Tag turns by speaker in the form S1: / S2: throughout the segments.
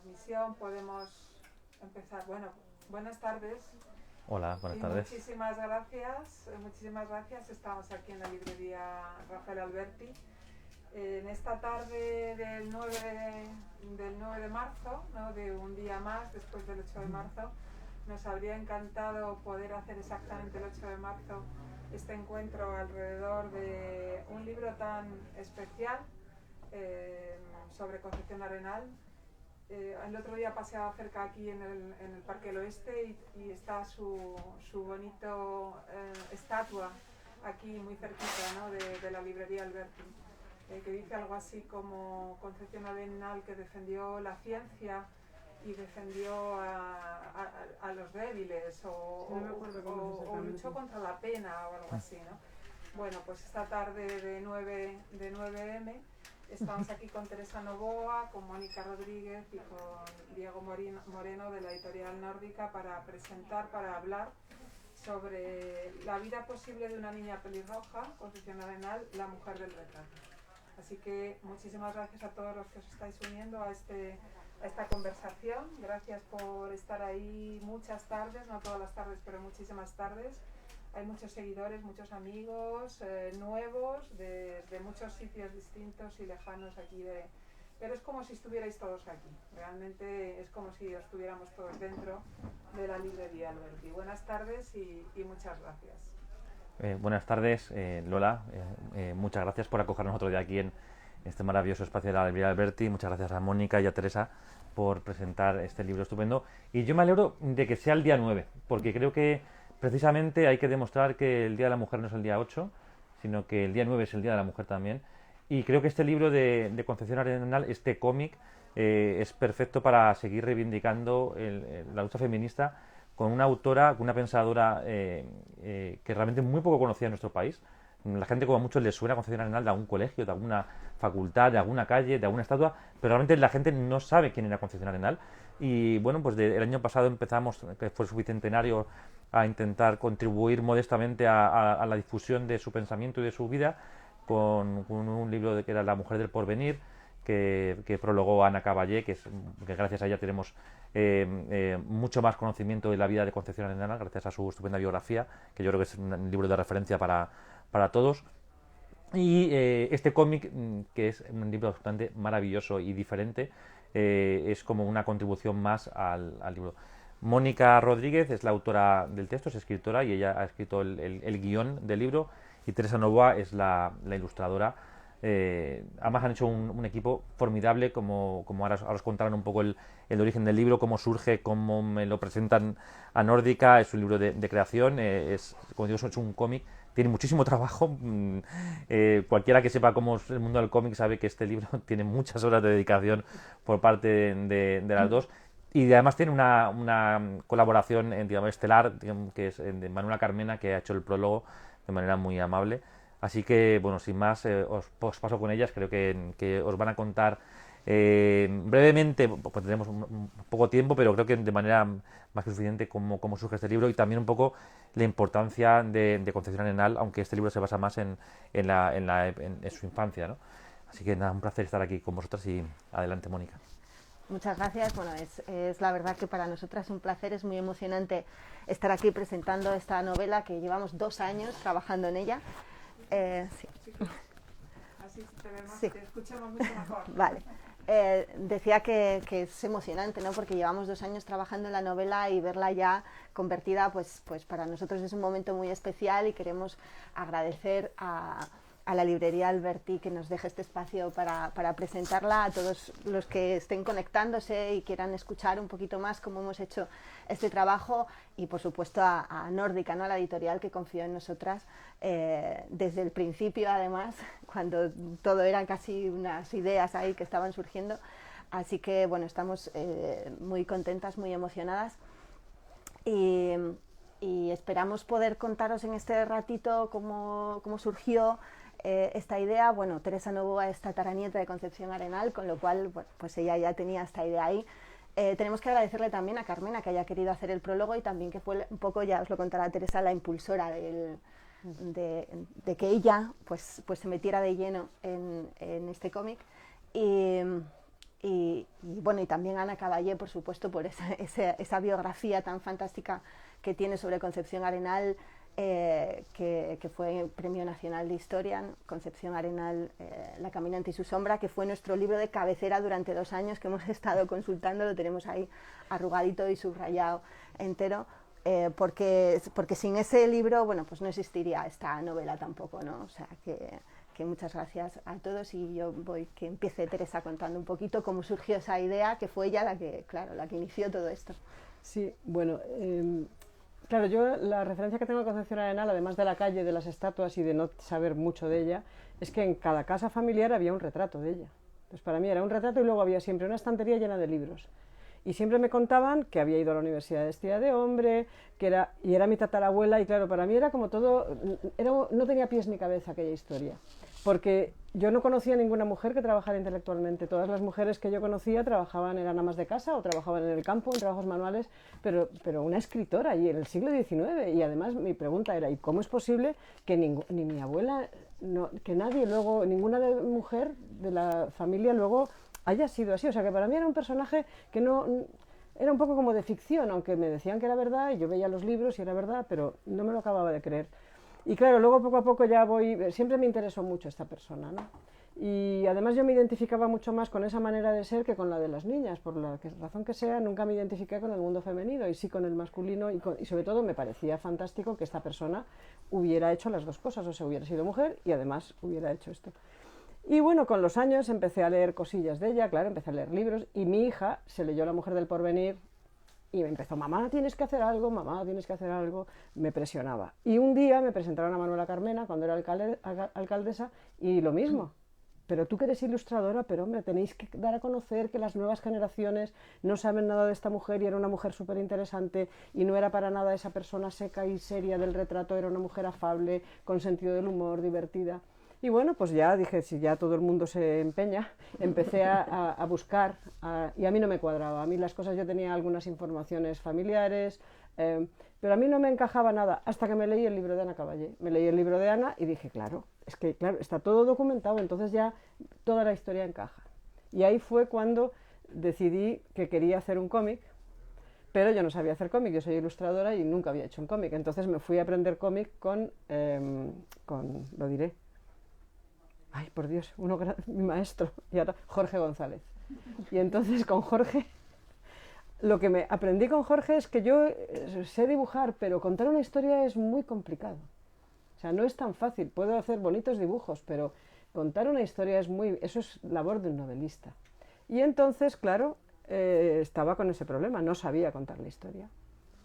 S1: transmisión podemos empezar. Bueno, buenas tardes.
S2: Hola, buenas tardes.
S1: Muchísimas gracias. Estamos aquí en la librería Rafael Alberti. En esta tarde del 9 de marzo, ¿no? De un día más después del 8 de marzo, nos habría encantado poder hacer exactamente el 8 de marzo este encuentro alrededor de un libro tan especial sobre Concepción Arenal. El otro día paseaba cerca aquí en el Parque del Oeste y está su bonito estatua aquí muy cerquita, ¿no? de la librería Alberti, que dice algo así como Concepción Arenal, que defendió la ciencia y defendió a los débiles o luchó contra la pena o algo así, ¿no? Bueno, pues esta tarde de 9M estamos aquí con Teresa Novoa, con Mónica Rodríguez y con Diego Moreno de la editorial Nórdica para hablar sobre la vida posible de una niña pelirroja, Concepción Arenal, la mujer del retrato. Así que muchísimas gracias a todos los que os estáis uniendo a esta conversación. Gracias por estar ahí muchas tardes, no todas las tardes, pero muchísimas tardes. Hay muchos seguidores, muchos amigos nuevos de muchos sitios distintos y lejanos aquí pero es como si estuvierais todos aquí. Realmente es como si estuviéramos todos dentro de la librería Alberti. Buenas tardes y muchas gracias.
S2: Buenas tardes, Lola. Muchas gracias por acogernos otro día aquí en este maravilloso espacio de la librería Alberti. Muchas gracias a Mónica y a Teresa por presentar este libro estupendo. Y yo me alegro de que sea el día 9, porque creo que precisamente hay que demostrar que el Día de la Mujer no es el día 8, sino que el día 9 es el Día de la Mujer también. Y creo que este libro de Concepción Arenal, este cómic, es perfecto para seguir reivindicando la lucha feminista con una autora, con una pensadora que realmente es muy poco conocida en nuestro país. La gente como a muchos les suena a Concepción Arenal de algún colegio, de alguna facultad, de alguna calle, de alguna estatua, pero realmente la gente no sabe quién era Concepción Arenal. Y bueno, pues el año pasado empezamos, que fue su bicentenario, a intentar contribuir modestamente a la difusión de su pensamiento y de su vida con un libro que era La mujer del porvenir, que prologó Ana Caballé, que gracias a ella tenemos mucho más conocimiento de la vida de Concepción Arenal, gracias a su estupenda biografía, que yo creo que es un libro de referencia para todos. Y este cómic, que es un libro bastante maravilloso y diferente, es como una contribución más al libro. Mónica Rodríguez es la autora del texto, es escritora y ella ha escrito el guión del libro, y Teresa Novoa es la ilustradora. Además han hecho un equipo formidable, como ahora os contarán un poco el origen del libro, cómo surge, cómo me lo presentan a Nórdica. Es un libro de creación, como digo, es un cómic, tiene muchísimo trabajo. Cualquiera que sepa cómo es el mundo del cómic sabe que este libro tiene muchas horas de dedicación por parte de las dos. Y además tiene una colaboración digamos, estelar, digamos, que es de Manuela Carmena, que ha hecho el prólogo de manera muy amable. Así que, bueno, sin más, os paso con ellas. Creo que os van a contar brevemente, pues tenemos un poco tiempo, pero creo que de manera más que suficiente cómo surge este libro y también un poco la importancia de Concepción Arenal, aunque este libro se basa más en su infancia, ¿no? Así que nada, un placer estar aquí con vosotras y adelante, Mónica.
S3: Muchas gracias. Bueno, es la verdad que para nosotras un placer, es muy emocionante estar aquí presentando esta novela que llevamos 2 años trabajando en ella. Sí.
S1: Así te vemos,
S3: sí.
S1: Te escuchamos mucho mejor.
S3: Vale. Decía que es emocionante, ¿no? Porque llevamos 2 años trabajando en la novela y verla ya convertida, pues para nosotros es un momento muy especial y queremos agradecer a la librería Alberti que nos deje este espacio para presentarla a todos los que estén conectándose y quieran escuchar un poquito más cómo hemos hecho este trabajo, y por supuesto a Nórdica, ¿no? A la editorial que confió en nosotras desde el principio, además, cuando todo eran casi unas ideas ahí que estaban surgiendo. Así que bueno, estamos muy contentas, muy emocionadas y esperamos poder contaros en este ratito cómo surgió esta idea. Bueno, Teresa Novoa es tataranieta de Concepción Arenal, con lo cual bueno, pues ella ya tenía esta idea ahí. Tenemos que agradecerle también a Carmena que haya querido hacer el prólogo y también que fue un poco, ya os lo contará Teresa, la impulsora de que ella pues se metiera de lleno en este cómic. Y bueno, y también Ana Caballé, por supuesto, por esa biografía tan fantástica que tiene sobre Concepción Arenal, que fue Premio Nacional de Historia, Concepción Arenal, La caminante y su sombra, que fue nuestro libro de cabecera durante 2 años, que hemos estado consultando, lo tenemos ahí arrugadito y subrayado entero, porque sin ese libro, bueno, pues no existiría esta novela tampoco, ¿no? O sea, que muchas gracias a todos, y yo voy que empiece Teresa contando un poquito cómo surgió esa idea, que fue ella la que inició todo esto.
S4: Sí, bueno, claro, yo la referencia que tengo de Concepción Arenal, además de la calle, de las estatuas y de no saber mucho de ella, es que en cada casa familiar había un retrato de ella. Entonces para mí era un retrato y luego había siempre una estantería llena de libros. Y siempre me contaban que había ido a la universidad vestida de hombre, y era mi tatarabuela, y claro, para mí era como todo, no tenía pies ni cabeza aquella historia. Porque yo no conocía a ninguna mujer que trabajara intelectualmente. Todas las mujeres que yo conocía eran amas de casa o trabajaban en el campo, en trabajos manuales, pero una escritora, y en el siglo XIX. Y además mi pregunta era, ¿y cómo es posible que ni mi abuela, que nadie luego, ninguna mujer de la familia luego haya sido así? O sea, que para mí era un personaje que no... Era un poco como de ficción, aunque me decían que era verdad, y yo veía los libros y era verdad, pero no me lo acababa de creer. Y claro, luego poco a poco siempre me interesó mucho esta persona, ¿no? Y además yo me identificaba mucho más con esa manera de ser que con la de las niñas, por la razón que sea, nunca me identifiqué con el mundo femenino, y sí con el masculino, y sobre todo me parecía fantástico que esta persona hubiera hecho las dos cosas, o sea, hubiera sido mujer y además hubiera hecho esto. Y bueno, con los años empecé a leer cosillas de ella, claro, empecé a leer libros, y mi hija se leyó La mujer del porvenir, y me empezó, mamá, tienes que hacer algo, mamá, tienes que hacer algo, me presionaba. Y un día me presentaron a Manuela Carmena, cuando era alcaldesa, y lo mismo. Pero tú que eres ilustradora, pero hombre, tenéis que dar a conocer que las nuevas generaciones no saben nada de esta mujer, y era una mujer súper interesante, y no era para nada esa persona seca y seria del retrato, era una mujer afable, con sentido del humor, divertida. Y bueno, pues ya dije, si ya todo el mundo se empeña, empecé a buscar, y a mí no me cuadraba. A mí las cosas, yo tenía algunas informaciones familiares, pero a mí no me encajaba nada, hasta que me leí el libro de Ana Caballé. Me leí el libro de Ana y dije, claro, es que claro, está todo documentado, entonces ya toda la historia encaja. Y ahí fue cuando decidí que quería hacer un cómic, pero yo no sabía hacer cómic, yo soy ilustradora y nunca había hecho un cómic. Entonces me fui a aprender cómic con lo diré, ay, por Dios, mi maestro, y ahora Jorge González. Y entonces con Jorge, lo que me aprendí con Jorge es que yo sé dibujar, pero contar una historia es muy complicado. O sea, no es tan fácil. Puedo hacer bonitos dibujos, pero contar una historia eso es labor de un novelista. Y entonces, claro, estaba con ese problema, no sabía contar la historia.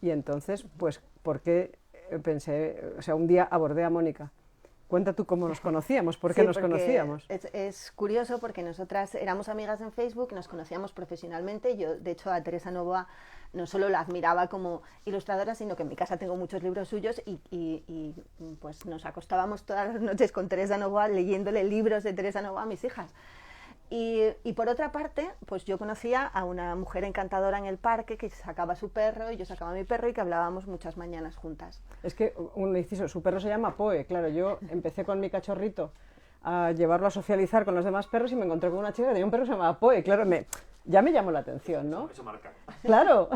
S4: Y entonces, pues, ¿por qué pensé? O sea, un día abordé a Mónica. Cuenta tú cómo nos conocíamos, por qué nos conocíamos.
S3: Es curioso porque nosotras éramos amigas en Facebook, nos conocíamos profesionalmente. Yo, de hecho, a Teresa Novoa no solo la admiraba como ilustradora, sino que en mi casa tengo muchos libros suyos, y pues nos acostábamos todas las noches con Teresa Novoa leyéndole libros de Teresa Novoa a mis hijas. Y por otra parte, pues yo conocía a una mujer encantadora en el parque que sacaba a su perro y yo sacaba a mi perro, y que hablábamos muchas mañanas juntas.
S4: Es que un inciso, su perro se llama Poe, claro, yo empecé con mi cachorrito a llevarlo a socializar con los demás perros y me encontré con una chica que tenía un perro que se llamaba Poe, claro, ya me llamó la atención, ¿no?
S2: Eso marca.
S4: Claro,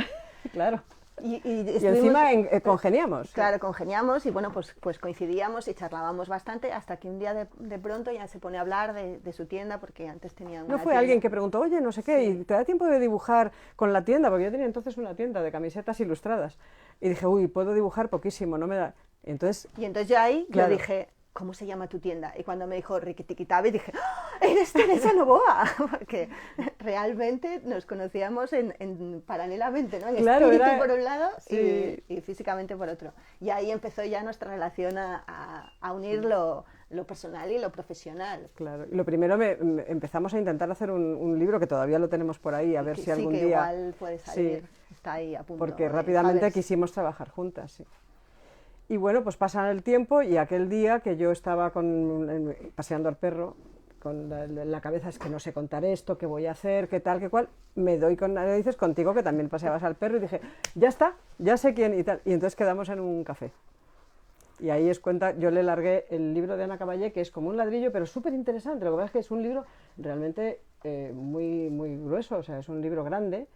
S4: claro. Y encima congeniamos.
S3: Claro, congeniamos, y bueno, pues coincidíamos y charlábamos bastante, hasta que un día de pronto ya se pone a hablar de su tienda, porque antes tenía una
S4: ¿No fue
S3: tienda.
S4: alguien que preguntó, oye, no sé qué,
S3: Sí.
S4: y te da tiempo de dibujar con la tienda? Porque yo tenía entonces una tienda de camisetas ilustradas. Y dije, uy, puedo dibujar poquísimo, no me da...
S3: Y entonces yo ahí
S4: claro,
S3: le dije, ¿cómo se llama tu tienda? Y cuando me dijo Riquitiquitabe, dije, ¡oh, eres Teresa Novoa! Porque realmente nos conocíamos paralelamente, ¿no? En
S4: claro,
S3: espíritu por un lado,
S4: sí,
S3: y físicamente por otro. Y ahí empezó ya nuestra relación a unir lo personal y lo profesional.
S4: Claro. Y lo primero empezamos a intentar hacer un libro que todavía lo tenemos por ahí, a ver si algún
S3: sí, que
S4: día...
S3: igual puede salir,
S4: Sí,
S3: está ahí a punto.
S4: porque rápidamente
S3: Javers.
S4: quisimos trabajar juntas, sí. Y bueno, pues pasa el tiempo, y aquel día que yo estaba paseando al perro, con la cabeza, es que no sé contar esto, qué voy a hacer, qué tal, qué cual, me doy con narices contigo, que también paseabas al perro, y dije, ya está, ya sé quién y tal. Y entonces quedamos en un café. Y ahí yo le largué el libro de Ana Caballé, que es como un ladrillo, pero súper interesante. Lo que pasa es que es un libro realmente muy, muy grueso, o sea, es un libro grande,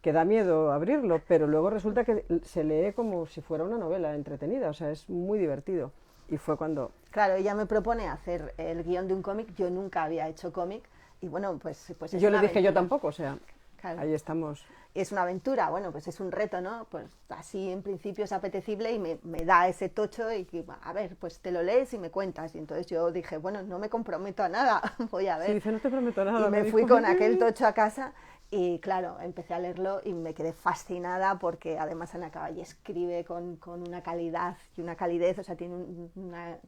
S4: que da miedo abrirlo, pero luego resulta que se lee como si fuera una novela entretenida, o sea, es muy divertido. Y fue cuando...
S3: Claro, ella me propone hacer el guión de un cómic, yo nunca había hecho cómic, y bueno, pues es
S4: Yo le
S3: una
S4: dije yo
S3: aventura.
S4: tampoco, o sea,
S3: Claro.
S4: ahí estamos.
S3: Es una aventura, bueno, pues es un reto, ¿no? Pues así en principio es apetecible y me da ese tocho y que, a ver, pues te lo lees y me cuentas. Y entonces yo dije, bueno, no me comprometo a nada, voy a ver.
S4: Sí, dice, no te prometo nada.
S3: Y me
S4: dijo.
S3: fui con aquel tocho a casa y claro, empecé a leerlo y me quedé fascinada porque además Ana Caballé escribe con una calidad y una calidez, o sea, tiene una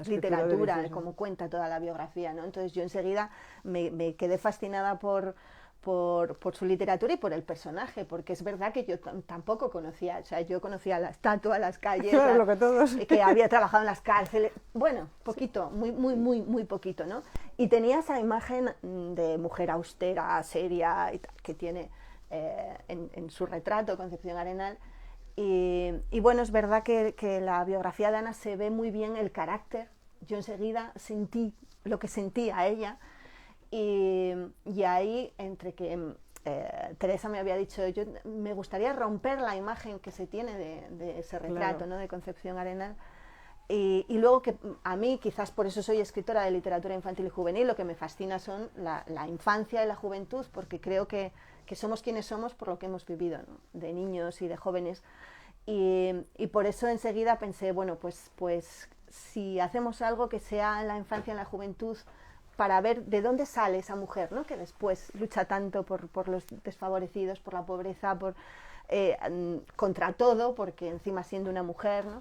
S3: literatura,
S4: deliciosa.
S3: como cuenta toda la biografía, ¿no? Entonces yo enseguida me quedé fascinada por su literatura y por el personaje, porque es verdad que yo tampoco conocía, o sea, yo conocía la estatua, las calles,
S4: Claro, lo que todos.
S3: Que había trabajado en las cárceles, bueno, poquito, muy poquito, ¿no? Y tenía esa imagen de mujer austera, seria, y tal, que tiene en su retrato, Concepción Arenal, y bueno, es verdad que la biografía de Ana se ve muy bien el carácter, yo enseguida sentí lo que sentía ella, y ahí, entre que Teresa me había dicho, yo me gustaría romper la imagen que se tiene de ese retrato,
S4: Claro.
S3: ¿no? De Concepción Arenal. Y luego que a mí, quizás por eso soy escritora de literatura infantil y juvenil, lo que me fascina son la infancia y la juventud, porque creo que somos quienes somos por lo que hemos vivido, ¿no? De niños y de jóvenes. Y por eso enseguida pensé, bueno, pues si hacemos algo que sea en la infancia y en la juventud, para ver de dónde sale esa mujer, ¿no? Que después lucha tanto por los desfavorecidos, por la pobreza, contra todo, porque encima siendo una mujer, ¿no?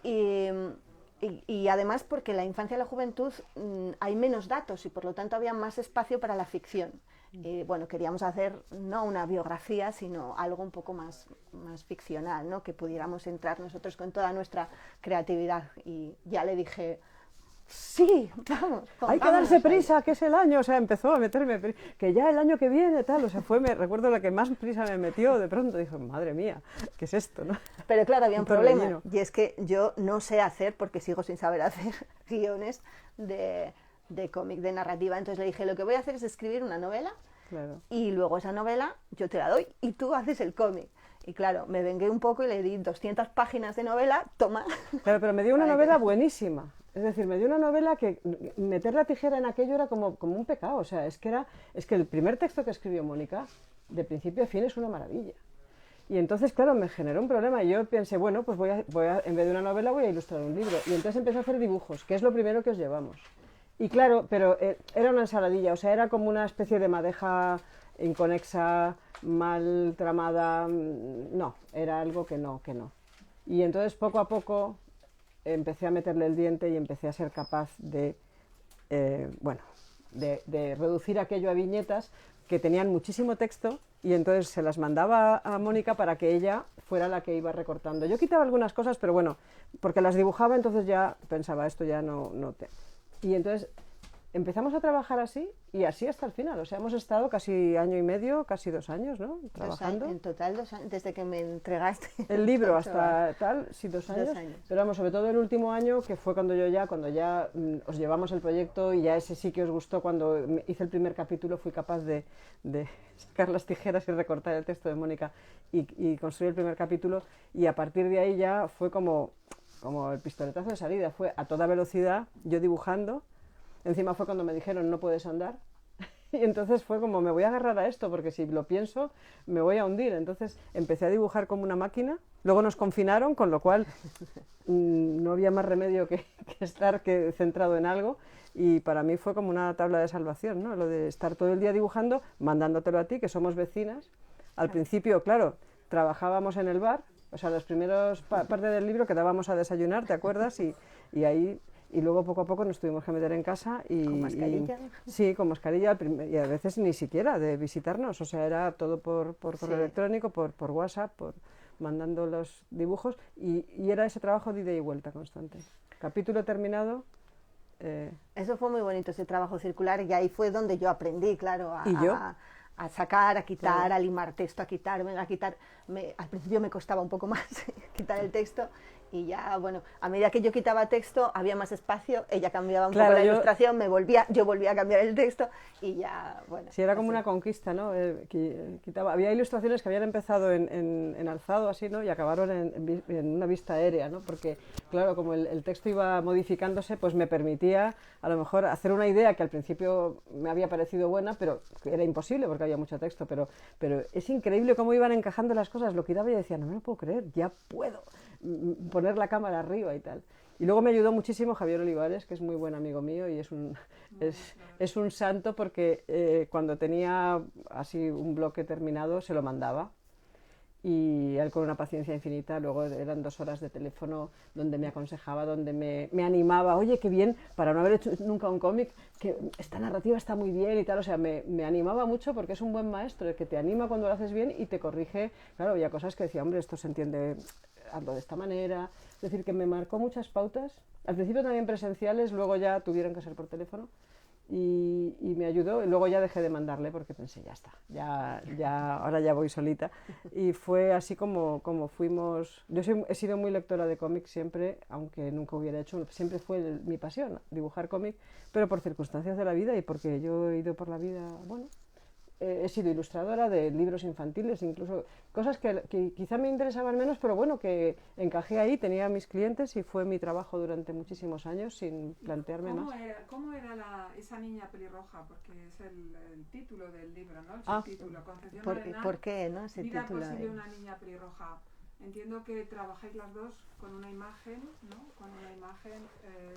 S3: Y además porque en la infancia y la juventud hay menos datos y por lo tanto había más espacio para la ficción. Bueno, queríamos hacer no una biografía, sino algo un poco más ficcional, ¿no? Que pudiéramos entrar nosotros con toda nuestra creatividad. Y ya le dije... Sí, vamos.
S4: Hay que darse prisa, que es el año, o sea, empezó a meterme, que ya el año que viene, tal, o sea, recuerdo la que más prisa me metió, de pronto dijo, madre mía, ¿qué es esto, no?
S3: Pero claro, había un problema,
S4: torbellino.
S3: y es que yo no sé hacer, porque sigo sin saber hacer guiones de cómic, de narrativa, entonces le dije, lo que voy a hacer es escribir una novela,
S4: Claro.
S3: y luego esa novela yo te la doy, y tú haces el cómic. Y claro, me vengué un poco y le di 200 páginas de novela, toma.
S4: Claro, pero me dio una
S3: Para
S4: novela
S3: que-
S4: buenísima. Es decir, me dio una novela que meter la tijera en aquello era como un pecado. O sea, es que el primer texto que escribió Mónica, de principio a fin, es una maravilla. Y entonces, claro, me generó un problema. Y yo pensé, bueno, pues en vez de una novela voy a ilustrar un libro. Y entonces empecé a hacer dibujos, que es lo primero que os llevamos. Y claro, pero era una ensaladilla, o sea, era como una especie de madeja inconexa, mal tramada. No, era algo que no. Y entonces, poco a poco, empecé a meterle el diente y empecé a ser capaz de reducir aquello a viñetas que tenían muchísimo texto y entonces se las mandaba a Mónica para que ella fuera la que iba recortando. Yo quitaba algunas cosas, pero bueno, porque las dibujaba, entonces ya pensaba, esto ya no te... Y entonces empezamos a trabajar así y así hasta el final. O sea, hemos estado casi año y medio, casi 2 años, ¿no? Trabajando.
S3: En total 2 años, desde que me entregaste.
S4: El libro hasta tal, sí, 2 años.
S3: 2 años.
S4: Pero vamos, sobre todo el último año, que fue cuando ya os llevamos el proyecto y ya ese sí que os gustó, cuando hice el primer capítulo fui capaz de sacar las tijeras y recortar el texto de Mónica y construir el primer capítulo y a partir de ahí ya fue como el pistoletazo de salida, fue a toda velocidad, yo dibujando. Encima fue cuando me dijeron no puedes andar y entonces fue como me voy a agarrar a esto porque si lo pienso me voy a hundir. Entonces empecé a dibujar como una máquina, luego nos confinaron, con lo cual no había más remedio que estar centrado en algo y para mí fue como una tabla de salvación, ¿no? Lo de estar todo el día dibujando, mandándotelo a ti, que somos vecinas. Al principio, claro, trabajábamos en el bar, o sea, los primeros parte del libro quedábamos a desayunar, ¿te acuerdas? Y ahí... Y luego poco a poco nos tuvimos que meter en casa y...
S3: ¿Con mascarilla?
S4: Sí, con mascarilla, y a veces ni siquiera de visitarnos, o sea, era todo por correo electrónico, por WhatsApp, mandando los dibujos, y era ese trabajo de ida y vuelta constante. Capítulo terminado...
S3: Eso fue muy bonito, ese trabajo circular, y ahí fue donde yo aprendí, claro, a sacar, a quitar,
S4: Claro.
S3: a limar texto, a quitar, venga, a quitar. Al principio me costaba un poco más quitar el texto y ya, bueno, a medida que yo quitaba texto había más espacio, ella cambiaba un
S4: Claro,
S3: poco la ilustración, yo volvía a cambiar el texto y ya, bueno.
S4: Sí, era como
S3: así.
S4: una conquista, ¿no? Había ilustraciones que habían empezado en alzado así, ¿no? Y acabaron en una vista aérea, ¿no? Porque, claro, como el texto iba modificándose, pues me permitía a lo mejor hacer una idea que al principio me había parecido buena, pero que era imposible porque había mucho texto, pero es increíble cómo iban encajando las cosas, lo quitaba y decía, no me lo puedo creer, ya puedo poner la cámara arriba y tal. Y luego me ayudó muchísimo Javier Olivares, que es muy buen amigo mío y es un santo porque cuando tenía así un bloque terminado se lo mandaba. Y él con una paciencia infinita, luego eran 2 horas de teléfono donde me aconsejaba, donde me animaba, oye, qué bien, para no haber hecho nunca un cómic, que esta narrativa está muy bien y tal, o sea, me animaba mucho porque es un buen maestro, el que te anima cuando lo haces bien y te corrige, claro, había cosas que decía, hombre, esto se entiende, hazlo de esta manera, es decir, que me marcó muchas pautas, al principio también presenciales, luego ya tuvieron que ser por teléfono. Y me ayudó, y luego ya dejé de mandarle porque pensé, ya está, ahora ya voy solita. Y fue así como fuimos. He sido muy lectora de cómics siempre, aunque nunca hubiera hecho, siempre fue mi pasión, dibujar cómic, pero por circunstancias de la vida y porque yo he ido por la vida, bueno, he sido ilustradora de libros infantiles, incluso cosas que quizá me interesaban menos, pero bueno, que encajé ahí, tenía mis clientes y fue mi trabajo durante muchísimos años sin plantearme más.
S1: ¿Cómo era esa niña pelirroja? Porque es el título del libro, ¿no? El subtítulo, Concepción Arenal.
S3: ¿Por qué, no? Ese
S1: Vida
S3: título
S1: posible una niña pelirroja. Entiendo que trabajáis las dos con una imagen, ¿no? Con una imagen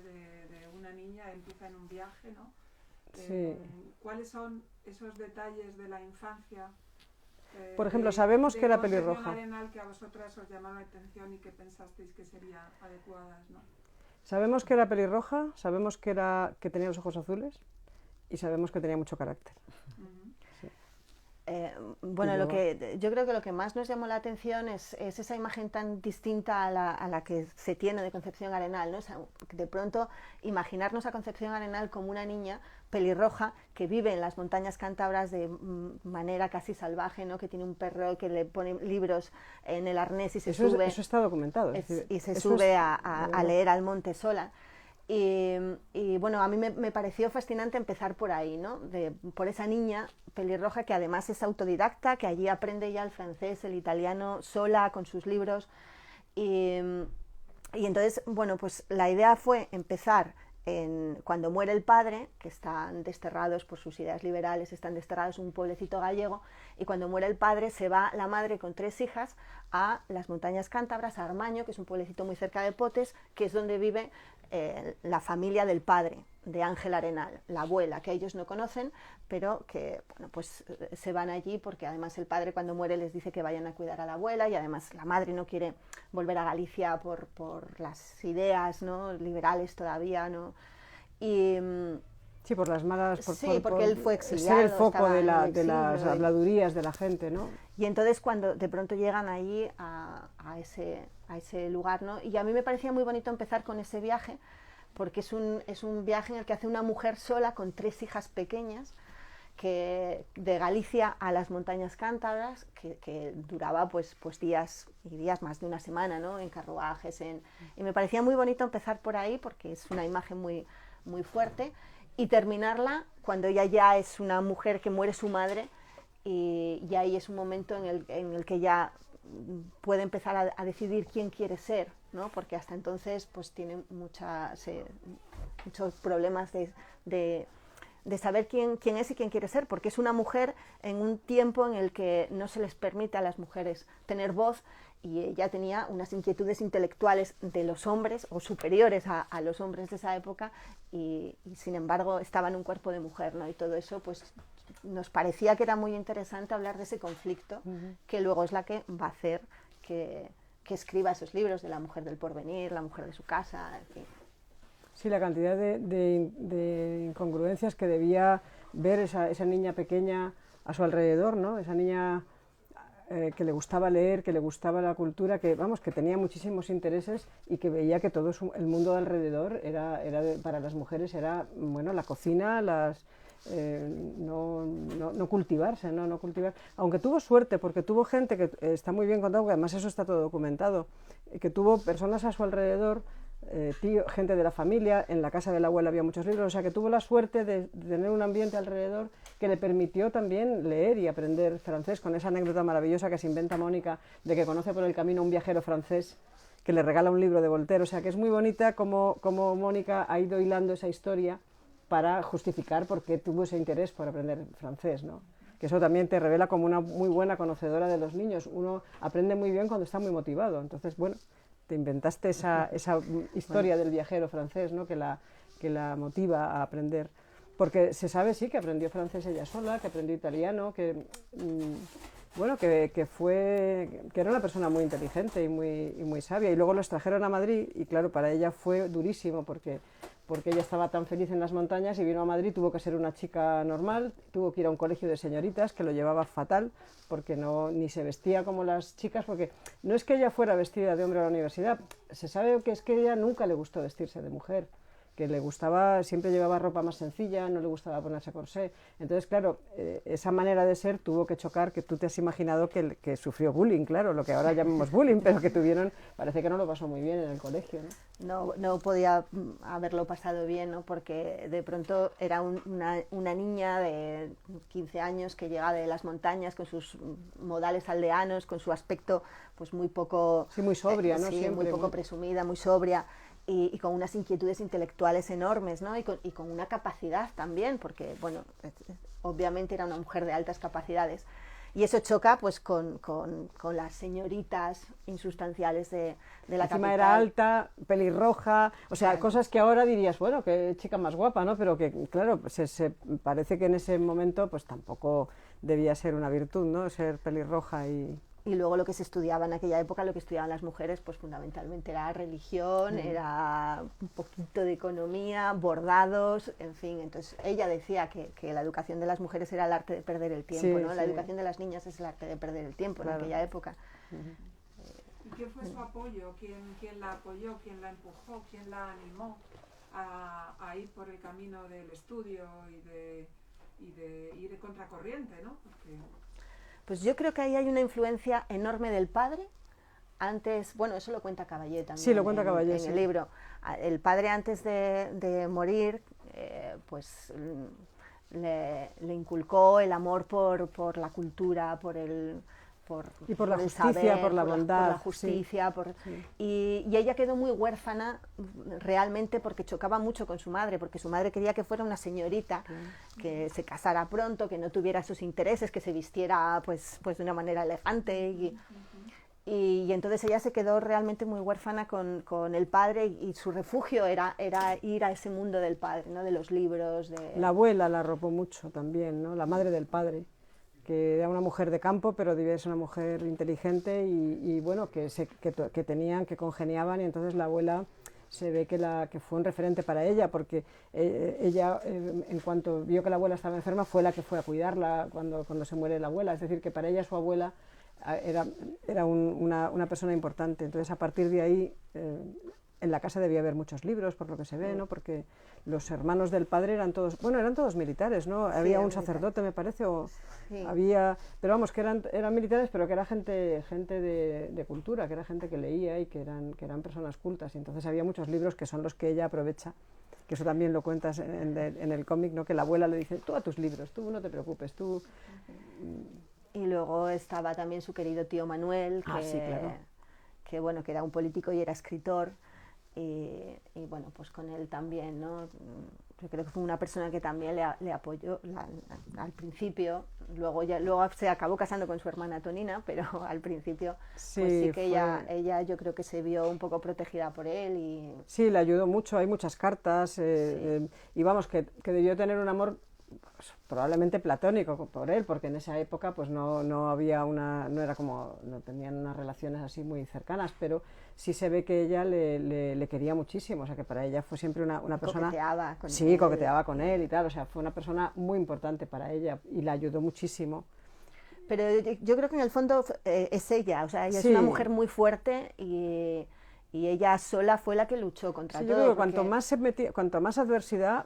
S1: de una niña, empieza en un viaje, ¿no?
S4: Sí.
S1: ¿Cuáles son esos detalles de la infancia?
S4: Por ejemplo, sabemos que era pelirroja.
S1: Concepción Arenal que a vosotras os llamaron la atención y que pensasteis que serían adecuadas, ¿no?
S4: Sabemos que era pelirroja, sabemos que tenía los ojos azules y sabemos que tenía mucho carácter.
S3: Bueno, yo creo que lo que más nos llamó la atención es esa imagen tan distinta a la que se tiene de Concepción Arenal, ¿no? O sea, de pronto imaginarnos a Concepción Arenal como una niña pelirroja que vive en las montañas cántabras de manera casi salvaje, ¿no? Que tiene un perro que le pone libros en el arnés y se sube.
S4: Eso está documentado.
S3: Y se sube a leer al monte sola. Y bueno, a mí me pareció fascinante empezar por ahí, ¿no? Por esa niña pelirroja que además es autodidacta, que allí aprende ya el francés, el italiano sola con sus libros. Y entonces, bueno, pues la idea fue empezar cuando muere el padre, que están desterrados por sus ideas liberales, están desterrados en un pueblecito gallego, y cuando muere el padre se va la madre con 3 hijas a las montañas cántabras, a Armaño, que es un pueblecito muy cerca de Potes, que es donde vive la familia del padre, de Ángel Arenal, la abuela, que ellos no conocen, pero que bueno, pues se van allí porque además el padre cuando muere les dice que vayan a cuidar a la abuela y además la madre no quiere volver a Galicia por las ideas, ¿no? Liberales todavía, ¿no? Y
S4: sí, por las malas...
S3: porque él fue exiliado.
S4: Ser el foco de las habladurías de la gente, ¿no?
S3: Y entonces cuando de pronto llegan allí a ese lugar, ¿no? Y a mí me parecía muy bonito empezar con ese viaje, porque es un viaje en el que hace una mujer sola con 3 hijas pequeñas, que de Galicia a las montañas cántabras, que duraba pues días y días, más de una semana, ¿no? En carruajes, y me parecía muy bonito empezar por ahí, porque es una imagen muy, muy fuerte, y terminarla cuando ella ya es una mujer que muere su madre, y ahí es un momento en el que ya puede empezar a decidir quién quiere ser, ¿no? Porque hasta entonces pues tiene muchos problemas de saber quién es y quién quiere ser, porque es una mujer en un tiempo en el que no se les permite a las mujeres tener voz, y ella tenía unas inquietudes intelectuales de los hombres o superiores a los hombres de esa época, y sin embargo estaba en un cuerpo de mujer, ¿no? Y todo eso pues nos parecía que era muy interesante hablar de ese conflicto, que luego es la que va a hacer que escriba esos libros de la mujer del porvenir, la mujer de su casa, en fin.
S4: Sí, la cantidad de incongruencias que debía ver esa niña pequeña a su alrededor, ¿no? Esa niña que le gustaba leer, que le gustaba la cultura, que tenía muchísimos intereses y que veía que todo el mundo de alrededor para las mujeres era, bueno, la cocina, no cultivarse, no cultivar. Aunque tuvo suerte, porque tuvo gente que está muy bien contado, porque además eso está todo documentado, que tuvo personas a su alrededor, gente de la familia, en la casa de la abuela había muchos libros, o sea que tuvo la suerte de tener un ambiente alrededor que le permitió también leer y aprender francés, con esa anécdota maravillosa que se inventa Mónica, de que conoce por el camino a un viajero francés que le regala un libro de Voltaire, o sea que es muy bonita como Mónica ha ido hilando esa historia para justificar por qué tuvo ese interés por aprender francés, ¿no? Que eso también te revela como una muy buena conocedora de los niños. Uno aprende muy bien cuando está muy motivado. Entonces, bueno, te inventaste esa historia del viajero francés, ¿no? que la motiva a aprender. Porque se sabe, sí, que aprendió francés ella sola, que aprendió italiano, que era una persona muy inteligente y muy sabia. Y luego los trajeron a Madrid y, claro, para ella fue durísimo porque ella estaba tan feliz en las montañas y vino a Madrid, tuvo que ser una chica normal, tuvo que ir a un colegio de señoritas que lo llevaba fatal porque ni se vestía como las chicas, porque no es que ella fuera vestida de hombre a la universidad, se sabe que es que a ella nunca le gustó vestirse de mujer, que le gustaba, siempre llevaba ropa más sencilla, no le gustaba ponerse corsé. Entonces, claro, esa manera de ser tuvo que chocar, que tú te has imaginado que sufrió bullying, claro, lo que ahora llamamos bullying, pero que tuvieron, parece que no lo pasó muy bien en el colegio, ¿no?
S3: No podía haberlo pasado bien, ¿no? Porque de pronto era una niña de 15 años que llega de las montañas con sus modales aldeanos, con su aspecto pues muy poco...
S4: Sí, muy sobria, ¿no?
S3: Sí,
S4: Siempre,
S3: muy poco presumida, muy sobria. Y con unas inquietudes intelectuales enormes, ¿no? Y con una capacidad también, porque, bueno, obviamente era una mujer de altas capacidades. Y eso choca, pues, con las señoritas insustanciales de la
S4: Encima
S3: capital.
S4: era alta, pelirroja, o sea, claro, cosas que ahora dirías, bueno, qué chica más guapa, ¿no? Pero que, claro, parece que en ese momento, pues, tampoco debía ser una virtud, ¿no? Ser pelirroja y...
S3: Y luego lo que se estudiaba en aquella época, lo que estudiaban las mujeres, pues fundamentalmente era religión, era un poquito de economía, bordados, en fin. Entonces ella decía que la educación de las mujeres era el arte de perder el tiempo,
S4: sí,
S3: ¿no?
S4: sí.
S3: La educación de las niñas es el arte de perder el tiempo, claro, en aquella época.
S1: ¿Y qué fue su apoyo? ¿Quién la apoyó? ¿Quién la empujó? ¿Quién la animó a ir por el camino del estudio y de ir contracorriente, ¿no? Porque...
S3: Pues yo creo que ahí hay una influencia enorme del padre. Antes, bueno, eso lo cuenta Caballé también.
S4: Sí, lo cuenta Caballé,
S3: en el libro. El padre, antes de morir, pues le inculcó el amor por la cultura, por
S4: la justicia,
S3: saber,
S4: por la bondad.
S3: Por la justicia.
S4: Sí.
S3: Y ella quedó muy huérfana realmente porque chocaba mucho con su madre, porque su madre quería que fuera una señorita, que se casara pronto, que no tuviera sus intereses, que se vistiera pues de una manera elegante. Y entonces ella se quedó realmente muy huérfana con el padre y su refugio era ir a ese mundo del padre, ¿no? De los libros.
S4: La abuela la arropó mucho también, ¿no? La madre del padre, que era una mujer de campo, pero debía ser una mujer inteligente y bueno, que congeniaban, y entonces la abuela se ve que fue un referente para ella, porque ella, en cuanto vio que la abuela estaba enferma, fue la que fue a cuidarla cuando se muere la abuela, es decir, que para ella su abuela era una persona importante. Entonces, a partir de ahí, en la casa debía haber muchos libros, por lo que se ve, ¿no? Porque los hermanos del padre eran todos militares, ¿no? Sí, había un sacerdote, me parece, sí. Pero vamos, que eran militares, pero que era gente de cultura, que era gente que leía y que eran personas cultas, y entonces había muchos libros que son los que ella aprovecha, que eso también lo cuentas en el cómic, ¿no? Que la abuela le dice, tú a tus libros, tú no te preocupes, tú...
S3: Y luego estaba también su querido tío Manuel,
S4: sí, claro.
S3: que era un político y era escritor. Y bueno, pues con él también, ¿no? Yo creo que fue una persona que también le apoyó al principio. Luego se acabó casando con su hermana Tonina, pero al principio sí que ella yo creo que se vio un poco protegida por él.
S4: Sí, le ayudó mucho, hay muchas cartas, sí. Y vamos, que debió tener un amor pues, probablemente platónico por él, porque en esa época pues no había no tenían unas relaciones así muy cercanas, pero sí se ve que ella le quería muchísimo, o sea que para ella fue siempre una persona... Coqueteaba con él y tal, o sea, fue una persona muy importante para ella y la ayudó muchísimo.
S3: Pero yo creo que en el fondo es ella, o sea, ella es una mujer muy fuerte y y ella sola fue la que luchó contra
S4: Sí,
S3: todo.
S4: yo creo que
S3: porque-
S4: cuanto más adversidad,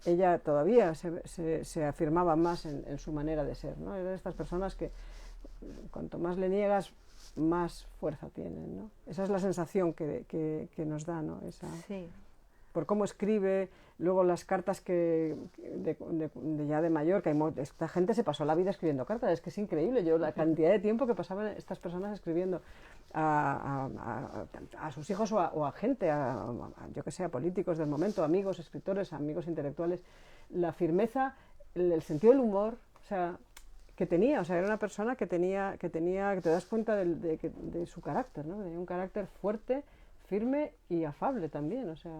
S4: ella todavía se afirmaba más en su manera de ser, ¿no? Era de estas personas que cuanto más le niegas, más fuerza tienen, ¿no? Esa es la sensación que nos da, ¿no?
S3: Sí.
S4: Por cómo escribe, luego las cartas ya de mayor, esta gente se pasó la vida escribiendo cartas, es que es increíble, yo la cantidad de tiempo que pasaban estas personas escribiendo a sus hijos o a gente, yo que sé, a políticos del momento, amigos, escritores, amigos intelectuales, la firmeza, el sentido del humor, o sea, que tenía, o sea, era una persona que te das cuenta de su carácter, ¿no? Tenía un carácter fuerte, firme y afable también, o sea,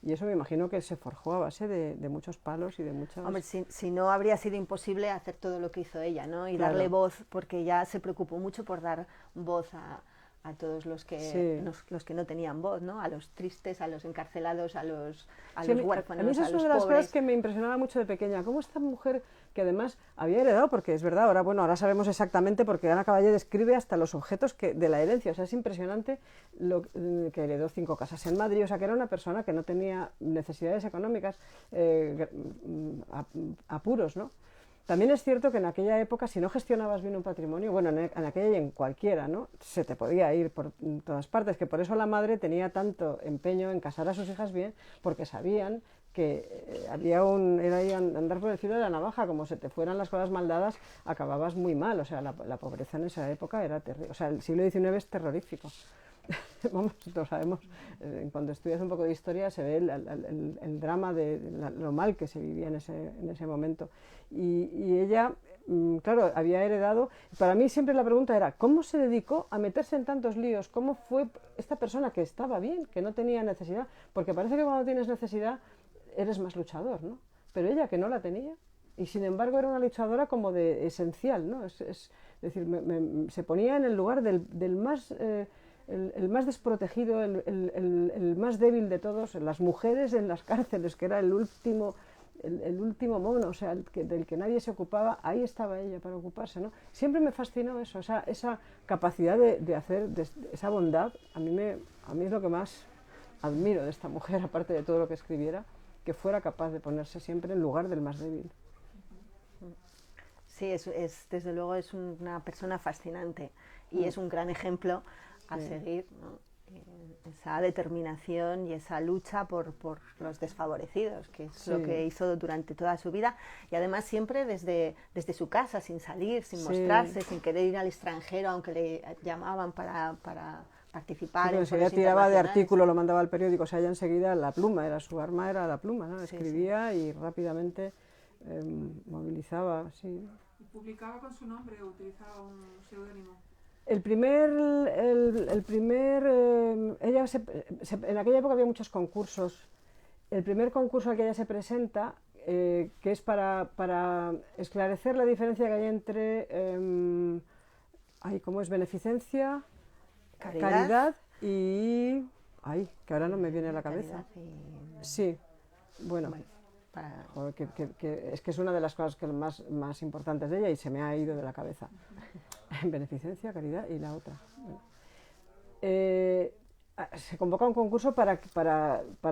S4: y eso me imagino que se forjó a base de muchos palos y de muchas...
S3: Hombre, si no habría sido imposible hacer todo lo que hizo ella, ¿no? Y
S4: Claro.
S3: darle voz, porque ella se preocupó mucho por dar voz a todos los que,
S4: Sí.
S3: los que no tenían voz, ¿no? A los tristes, a los encarcelados, a los
S4: Sí,
S3: huérfanos,
S4: a mí esa
S3: a
S4: es
S3: los
S4: una de las
S3: pobres.
S4: cosas que me impresionaba mucho de pequeña, cómo esta mujer que además había heredado, porque es verdad, ahora sabemos exactamente, porque Ana Caballé describe hasta los objetos de la herencia, o sea, es impresionante que heredó 5 casas en Madrid, o sea, que era una persona que no tenía necesidades económicas, apuros, ¿no? También es cierto que en aquella época, si no gestionabas bien un patrimonio, bueno, en aquella y en cualquiera, ¿no? Se te podía ir por todas partes, que por eso la madre tenía tanto empeño en casar a sus hijas bien, porque sabían que era ahí andar por el filo de la navaja, como se te fueran las cosas mal dadas, acababas muy mal, o sea, la pobreza en esa época era terrible, o sea, el siglo XIX es terrorífico. Vamos, lo sabemos, cuando estudias un poco de historia se ve el drama de lo mal que se vivía en ese momento. Y ella, claro, había heredado. Para mí siempre la pregunta era, ¿cómo se dedicó a meterse en tantos líos? ¿Cómo fue esta persona que estaba bien, que no tenía necesidad? Porque parece que cuando tienes necesidad eres más luchador, ¿no? Pero ella, que no la tenía, y sin embargo era una luchadora como de esencial, ¿no? Es decir, se ponía en el lugar del más... el más desprotegido, el más débil de todos, las mujeres en las cárceles, que era el último mono, o sea, del que nadie se ocupaba, ahí estaba ella para ocuparse, ¿no? Siempre me fascinó eso, esa capacidad de hacer, esa bondad, a mí es lo que más admiro de esta mujer, aparte de todo lo que escribiera, que fuera capaz de ponerse siempre en lugar del más débil.
S3: Sí, desde luego es una persona fascinante y es un gran ejemplo a seguir, ¿no? Esa determinación y esa lucha por los desfavorecidos, que es lo que hizo durante toda su vida, y además siempre desde su casa, sin salir, sin mostrarse, sin querer ir al extranjero, aunque le llamaban para participar en
S4: si ella
S3: foros
S4: tiraba de
S3: internacionales.
S4: artículo, lo mandaba al periódico, o sea, ella enseguida su arma era la pluma, ¿no? Escribía y rápidamente movilizaba, sí.
S1: ¿Y publicaba con su nombre o utilizaba un seudónimo?
S4: En aquella época había muchos concursos. El primer concurso al que ella se presenta, que es para esclarecer la diferencia que hay entre ¿cómo es? Beneficencia, caridad y... que ahora no me viene a la cabeza. Sí, bueno. Joder, es que es una de las cosas más importantes de ella y se me ha ido de la cabeza. Beneficencia, caridad y la otra. Bueno. Se convoca un concurso para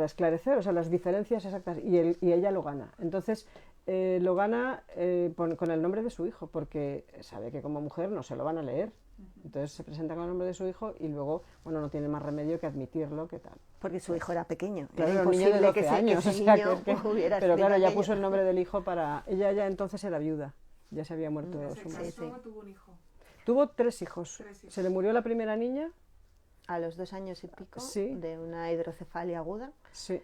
S4: esclarecer, o sea, las diferencias exactas, y ella lo gana. Entonces, lo gana con el nombre de su hijo, porque sabe que como mujer no se lo van a leer. Entonces se presenta con el nombre de su hijo y luego, bueno, no tiene más remedio que admitirlo, ¿qué tal?
S3: Porque su hijo era pequeño.
S4: Claro,
S3: era
S4: era un niño de 12 años,
S3: que ese
S4: o sea,
S3: niño hubiera
S4: pero claro, ella
S3: aquello.
S4: puso el nombre del hijo para... Ella ya entonces era viuda, ya se había muerto
S1: ¿Se
S4: su
S1: casó
S4: madre.
S1: o tuvo un hijo?
S4: Tuvo 3 hijos.
S1: 3 hijos.
S4: Se le murió la primera niña.
S3: A los 2 años y pico,
S4: Sí.
S3: de una hidrocefalia aguda.
S4: Sí.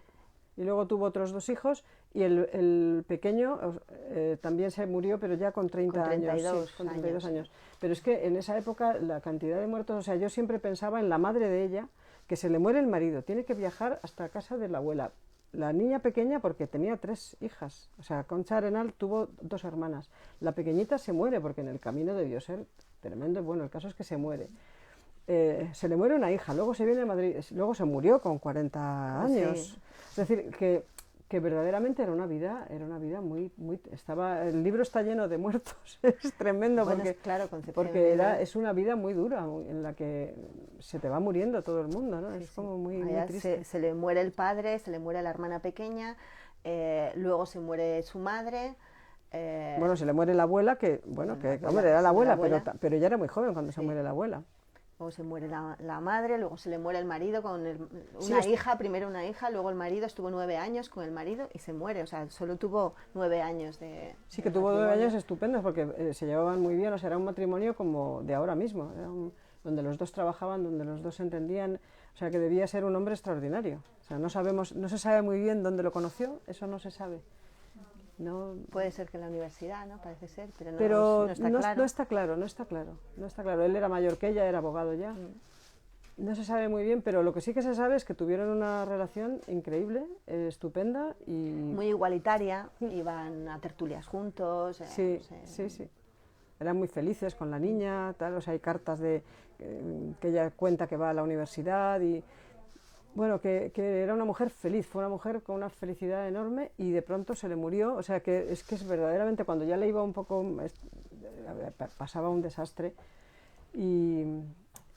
S4: Y luego tuvo otros 2 hijos y el pequeño también se murió, pero ya con 30
S3: Con 32
S4: años. Sí, con 32
S3: años.
S4: años. Pero es que en esa época la cantidad de muertos, o sea, yo siempre pensaba en la madre de ella, que se le muere el marido, tiene que viajar hasta casa de la abuela. La niña pequeña, porque tenía 3 hijas, o sea, Concha Arenal tuvo 2 hermanas. La pequeñita se muere porque en el camino debió ser tremendo. Bueno, el caso es que se muere. Se le muere una hija, luego se viene a Madrid, luego se murió con 40 años.
S3: Sí.
S4: Es decir, que que verdaderamente era una vida muy, el libro está lleno de muertos, es tremendo,
S3: Bueno,
S4: porque,
S3: claro, Concepción
S4: porque
S3: era-
S4: es una vida muy dura, en la que se te va muriendo todo el mundo, ¿no?
S3: Sí,
S4: Es
S3: sí.
S4: como muy
S3: Allá
S4: triste.
S3: se le muere el padre, se le muere la hermana pequeña, luego se muere su madre.
S4: Bueno, se le muere la abuela, que, bueno, que
S3: abuela,
S4: hombre, era la abuela,
S3: abuela.
S4: pero ella era muy joven cuando se
S3: Sí.
S4: muere la abuela.
S3: Luego se muere la madre, luego se le muere el marido con
S4: Sí,
S3: una hija, primero una hija, luego el marido estuvo 9 años con el marido y se muere, o sea, solo tuvo 9 años de
S4: Sí, que
S3: de
S4: tuvo 9
S3: matrimonio.
S4: años estupendos porque se llevaban muy bien, o sea, era un matrimonio como de ahora mismo, donde los dos trabajaban, donde los dos se entendían, o sea, que debía ser un hombre extraordinario. O sea, no se sabe muy bien dónde lo conoció, eso no se sabe. No,
S3: Puede ser que en la universidad, ¿no? Parece ser, pero no,
S4: pero
S3: no está claro.
S4: no está claro, no está claro, no está claro. Él era mayor que ella, era abogado ya. No se sabe muy bien, pero lo que sí que se sabe es que tuvieron una relación increíble, estupenda y...
S3: Muy igualitaria, iban a tertulias juntos.
S4: Sí,
S3: no sé.
S4: sí, sí. Eran muy felices con la niña, tal, o sea, hay cartas de que ella cuenta que va a la universidad y... Bueno, que era una mujer feliz, fue una mujer con una felicidad enorme y de pronto se le murió, o sea, que es verdaderamente cuando ya le iba un poco, pasaba un desastre y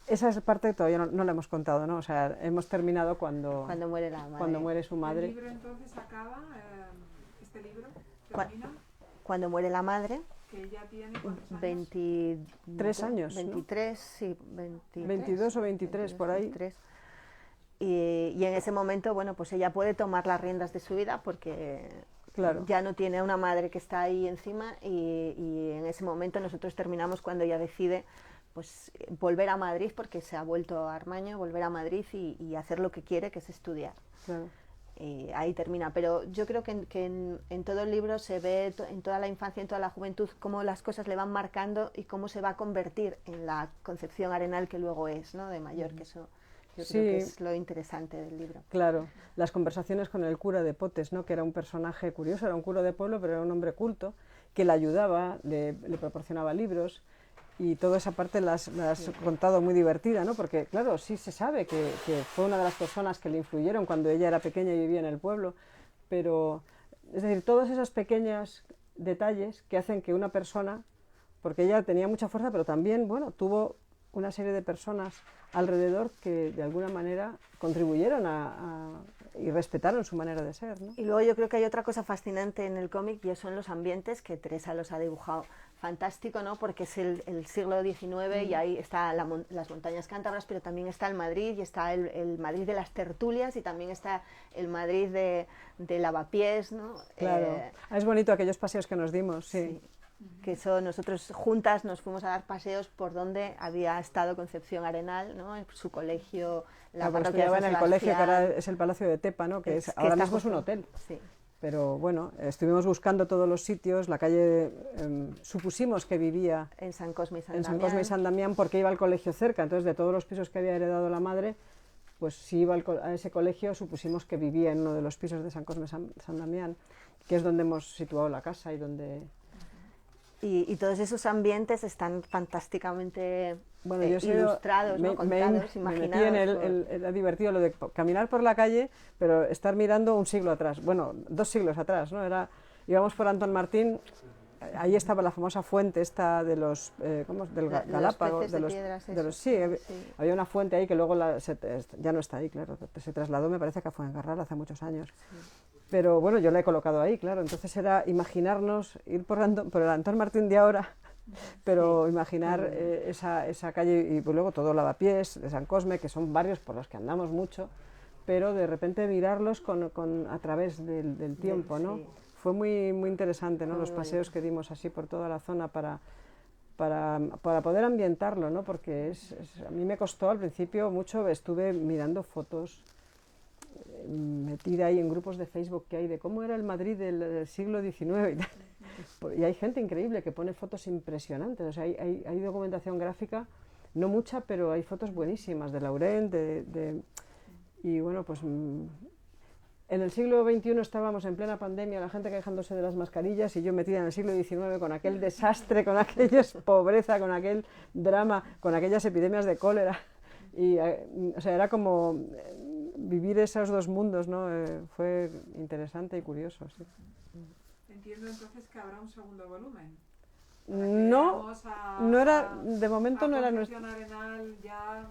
S4: esa es parte que todavía no la hemos contado, ¿no? O sea, hemos terminado cuando
S3: Muere la madre.
S4: cuando muere su
S1: ¿El
S4: madre.
S1: libro entonces acaba, este libro
S3: Cua-
S1: termina?
S3: Cuando muere la madre,
S1: Que ella tiene ¿cuántos años?
S3: 23
S4: años, ¿no?
S3: 23, sí, 23,
S4: 22 o 23, por ahí.
S3: 23. Y en ese momento, bueno, pues ella puede tomar las riendas de su vida porque
S4: Claro.
S3: ya no tiene a una madre que está ahí encima y en ese momento nosotros terminamos cuando ella decide pues volver a Madrid porque se ha vuelto a Armaño, volver a Madrid y hacer lo que quiere, que es estudiar.
S4: Claro.
S3: Ahí termina, pero yo creo que en todo el libro se ve en toda la infancia, en toda la juventud, cómo las cosas le van marcando y cómo se va a convertir en la Concepción Arenal que luego es, ¿no? De mayor, que eso yo
S4: Sí.
S3: creo que es lo interesante del libro.
S4: Claro, las conversaciones con el cura de Potes, ¿no? Que era un personaje curioso, era un cura de pueblo, pero era un hombre culto, que le ayudaba, le proporcionaba libros, y toda esa parte la has contado muy divertida, ¿no? Porque, claro, sí se sabe que fue una de las personas que le influyeron cuando ella era pequeña y vivía en el pueblo, pero, es decir, todos esos pequeños detalles que hacen que una persona, porque ella tenía mucha fuerza, pero también, bueno, tuvo una serie de personas alrededor que de alguna manera contribuyeron y respetaron su manera de ser, ¿no?
S3: Y luego yo creo que hay otra cosa fascinante en el cómic y son los ambientes que Teresa los ha dibujado. Fantástico, ¿no? Porque es el siglo XIX y ahí están las montañas cántabras, pero también está el Madrid y está el Madrid de las tertulias y también está el Madrid de lavapiés, ¿no?
S4: Claro. Es bonito aquellos paseos que nos dimos, sí.
S3: Que eso, nosotros juntas nos fuimos a dar paseos por donde había estado Concepción Arenal, ¿no? En su colegio, la
S4: Claro,
S3: parroquia de
S4: estudiaba
S3: San
S4: en el colegio, que
S3: Sebastián.
S4: ahora es el Palacio de Tepa, ¿no? Que
S3: Que
S4: ahora
S3: está
S4: mismo es un
S3: justo-
S4: hotel.
S3: Sí.
S4: Pero bueno, estuvimos buscando todos los sitios, la calle, supusimos que vivía
S3: En San Cosme y San
S4: en San
S3: Damián.
S4: Cosme y San Damián porque iba al colegio cerca, entonces de todos los pisos que había heredado la madre, pues si iba a ese colegio supusimos que vivía en uno de los pisos de San Cosme y San Damián, que es donde hemos situado la casa y donde...
S3: Y todos esos ambientes están fantásticamente
S4: Bueno, yo he sido-
S3: ilustrados, ¿no? Contados,
S4: me
S3: imaginados.
S4: metí era divertido lo de caminar por la calle, pero estar mirando un siglo atrás, bueno, 2 siglos atrás, ¿no? Íbamos por Antón Martín, ahí estaba la famosa fuente esta de los, ¿cómo? Del
S3: De los
S4: Galápagos,
S3: peces de piedras,
S4: sí,
S3: sí.
S4: había una fuente ahí que luego ya no está ahí, claro, se trasladó, me parece que a Fuencarral hace muchos años. Pero bueno, yo la he colocado ahí, claro, entonces era imaginarnos, ir por el Antón Martín de ahora, pero imaginar esa calle y pues luego todo Lavapiés de San Cosme, que son barrios por los que andamos mucho, pero de repente mirarlos a través del tiempo, ¿no?
S3: Sí.
S4: Fue muy, muy interesante, ¿no?
S3: Fue
S4: Los
S3: muy
S4: paseos que dimos así por toda la zona para poder ambientarlo, ¿no? Porque a mí me costó al principio mucho, estuve mirando fotos, metida ahí en grupos de Facebook que hay de cómo era el Madrid del siglo XIX y tal. Y hay gente increíble que pone fotos impresionantes, o sea, hay documentación gráfica, no mucha, pero hay fotos buenísimas de Laurent, y bueno, pues en el siglo XXI estábamos en plena pandemia, la gente quejándose de las mascarillas y yo metida en el siglo XIX con aquel desastre, con aquella pobreza, con aquel drama, con aquellas epidemias de cólera. Y, o sea, era como vivir esos dos mundos, ¿no? Fue interesante y curioso. Sí.
S1: Entiendo entonces que habrá un segundo volumen.
S4: No, no era, de momento no era nuestro.
S1: Concepción Arenal ya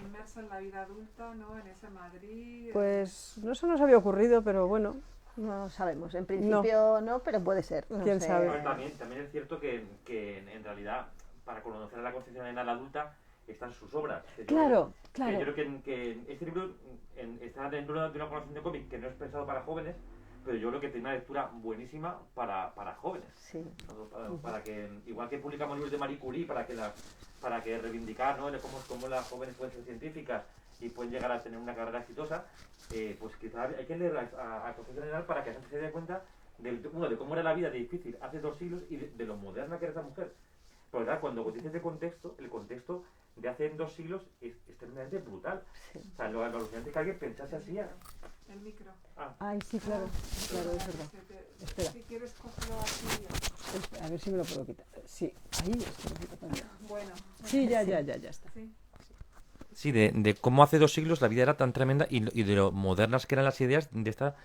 S1: inmersa en la vida adulta, ¿no? En ese Madrid.
S4: Pues no se nos había ocurrido, pero bueno.
S3: No sabemos, en principio no, pero puede ser. No
S4: ¿Quién
S3: sé.
S4: sabe?
S2: Bueno, también es cierto que en realidad, para conocer a la Concepción Arenal adulta, están sus obras.
S4: Claro.
S2: Yo creo que este libro está dentro de una colección de cómics que no es pensado para jóvenes, pero yo creo que tiene una lectura buenísima para jóvenes.
S3: Sí.
S2: Para que, igual que publicamos libros de Marie Curie, para que reivindicar, ¿no?, cómo las jóvenes pueden ser científicas y pueden llegar a tener una carrera exitosa, pues quizás hay que leer a Concepción Arenal para que la gente se dé cuenta de cómo era la vida de difícil hace 2 siglos y de lo moderna que era esa mujer. Pero verdad, cuando dices de contexto, el contexto de hace 2 siglos es tremendamente brutal.
S3: Sí.
S2: O sea, lo alucinante que alguien pensase así.
S1: El micro.
S4: Ay, sí, claro, es verdad. Espera.
S1: Si quieres, cógelo así.
S4: A ver si me lo puedo quitar. Sí, ahí está.
S1: Bueno.
S4: Sí, ya está.
S1: Sí.
S2: Sí, de cómo hace 2 siglos la vida era tan tremenda y de lo modernas que eran las ideas de esta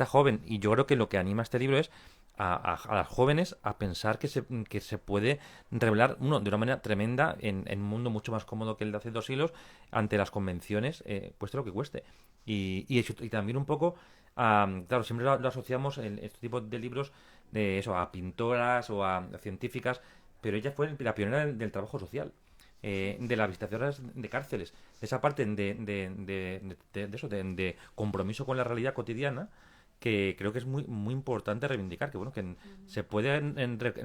S2: joven. Y yo creo que lo que anima este libro es a las jóvenes a pensar que se puede revelar de una manera tremenda en un mundo mucho más cómodo que el de hace 2 siglos ante las convenciones, cueste lo que cueste. Y también un poco, claro, siempre lo asociamos en este tipo de libros de eso, a pintoras o a científicas, pero ella fue la pionera del trabajo social. De las visitaciones de cárceles, de esa parte de compromiso con la realidad cotidiana, que creo que es muy importante reivindicar, que bueno, que se puede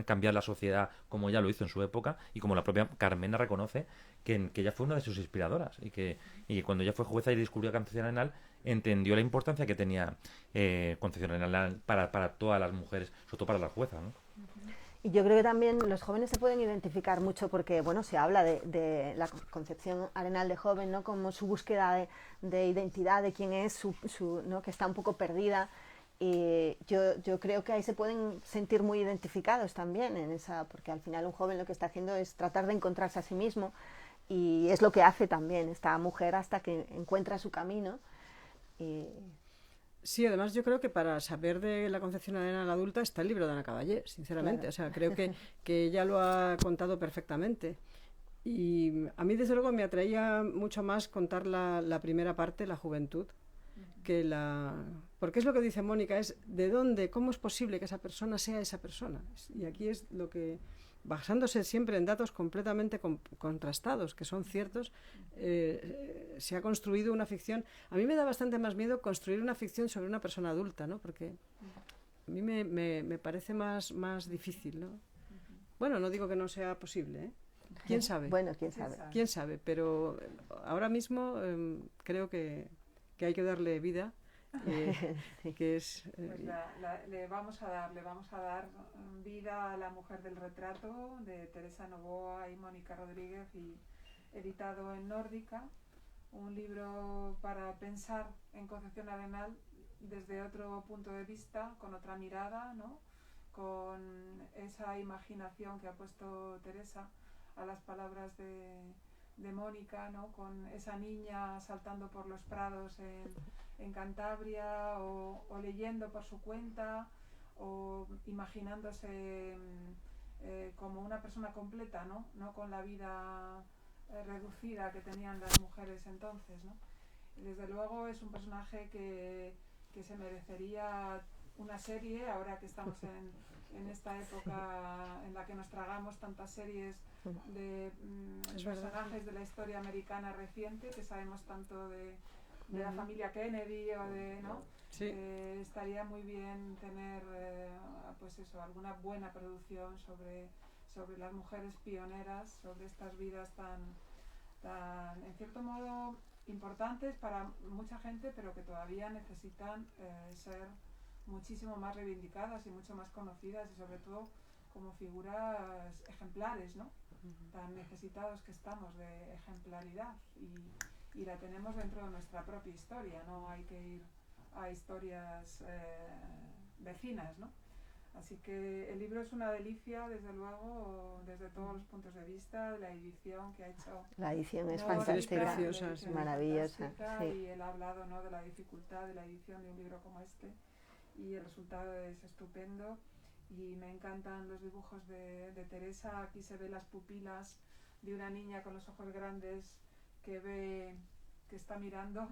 S2: cambiar la sociedad como ella lo hizo en su época, y como la propia Carmena reconoce que ella fue una de sus inspiradoras, y que cuando ella fue jueza y descubrió Concepción Arenal, entendió la importancia que tenía Concepción Arenal para todas las mujeres, sobre todo para las juezas, ¿no?
S3: Y yo creo que también los jóvenes se pueden identificar mucho porque, bueno, se habla de la Concepción Arenal de joven, ¿no? Como su búsqueda de identidad, de quién es, ¿no? Que está un poco perdida. Y yo creo que ahí se pueden sentir muy identificados también en esa, porque al final un joven lo que está haciendo es tratar de encontrarse a sí mismo, y es lo que hace también esta mujer hasta que encuentra su camino.
S4: Sí, además yo creo que para saber de la Concepción Arenal adulta está el libro de Ana Caballé, sinceramente.
S3: Claro.
S4: O sea, creo que ella lo ha contado perfectamente. Y a mí, desde luego, me atraía mucho más contar la primera parte, la juventud, que porque es lo que dice Mónica, es de dónde, cómo es posible que esa persona sea esa persona. Y aquí es lo que, basándose siempre en datos completamente contrastados, que son ciertos, se ha construido una ficción. A mí me da bastante más miedo construir una ficción sobre una persona adulta, ¿no? Porque a mí me parece más difícil, ¿no? Bueno, no digo que no sea posible, ¿eh? ¿Quién sabe?
S3: Bueno, quién sabe.
S4: ¿Quién sabe? Pero ahora mismo creo que hay que darle vida. Que es,
S1: pues le vamos a dar vida a La mujer del retrato, de Teresa Novoa y Mónica Rodríguez, y editado en Nórdica, un libro para pensar en Concepción Arenal desde otro punto de vista, con otra mirada, ¿no? Con esa imaginación que ha puesto Teresa a las palabras de Mónica, ¿no? Con esa niña saltando por los prados en Cantabria, o leyendo por su cuenta, o imaginándose como una persona completa, ¿no? No con la vida reducida que tenían las mujeres entonces, ¿no? Y desde luego es un personaje que se merecería una serie, ahora que estamos en esta época en la que nos tragamos tantas series de personajes de la historia americana reciente, que sabemos tanto de la familia Kennedy o de, ¿no?
S4: Sí.
S1: Estaría muy bien tener pues eso, alguna buena producción sobre las mujeres pioneras, sobre estas vidas tan en cierto modo importantes para mucha gente, pero que todavía necesitan ser muchísimo más reivindicadas y mucho más conocidas, y sobre todo como figuras ejemplares, ¿no? Tan necesitados que estamos de ejemplaridad, y la tenemos dentro de nuestra propia historia, no hay que ir a historias vecinas, ¿no? Así que el libro es una delicia, desde luego, desde todos los puntos de vista, de la edición que ha hecho.
S3: La edición es
S1: Nórdica,
S3: fantástica,
S4: preciosa,
S3: es
S4: sí.
S3: maravillosa.
S1: fantástica,
S3: Sí.
S1: Y él ha hablado, ¿no?, de la dificultad de la edición de un libro como este, y el resultado es estupendo. Y me encantan los dibujos de Teresa. Aquí se ve las pupilas de una niña con los ojos grandes que está mirando.